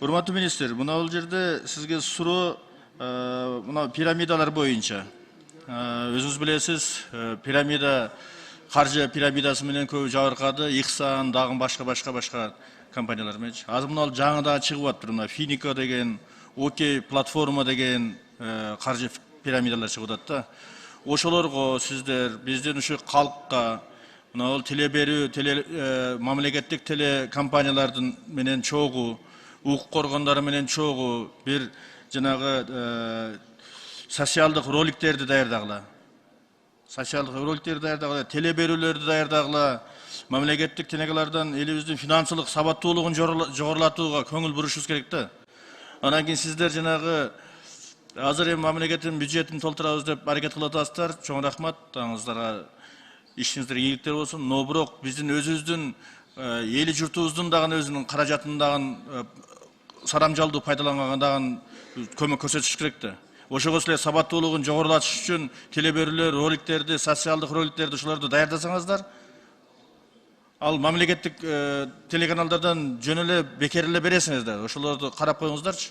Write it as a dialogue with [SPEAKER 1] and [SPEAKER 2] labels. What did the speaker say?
[SPEAKER 1] Урматтуу министр, мына бул жерде сизге суроо мына пирамидалар боюнча. Өзүңүз билесиз, пирамида каржы пирамидасы менен көбү жабыркады, Ихсан, дагы башка компаниялар менен. Азыр мына жаңыда чыгып атыптыр, мына Финика деген, Окей платформа деген каржы пирамидалар чыгып атат да. Ошолорго сиздер биздин ушу калкка мына бул теле берүү, мамлекеттик телекомпаниялардын менен чогуу, укук коргондору менен чогуу бир жанагы социалдык роликтерди даярдагыла. Социалдык роликтерди даярдагыла, теле берүүлөрдү даярдагыла, мамлекеттик телеканалардан элибиздин финансылык сабаттуулугун жогорулатууга көңүл бурушубуз керек да. Анан кийин сиздер жанагы азыр эми мамлекеттин бюджетин толтурабыз деп аракет кылып атасыздар. Чоң рахмат, аңыздарга ишиңиздерге ийгиликтер болсун. Но бирок биздин өзүбүздүн эли журтубуздун дагы өзүнүн каражатын дагы сарамжалдуу пайдаланганга дагы көмөк көрсөтүш керек да. Ошого силер сабаттуулугун жогорулатыш үчүн теле берүүлөр, роликтерди, социалдык роликтерди ушуларды даярдасаңыздар, ал мамлекеттик телеканалдардан жөн эле бекер эле бересиңиздер. Ошолорду карап коюңуздарчы.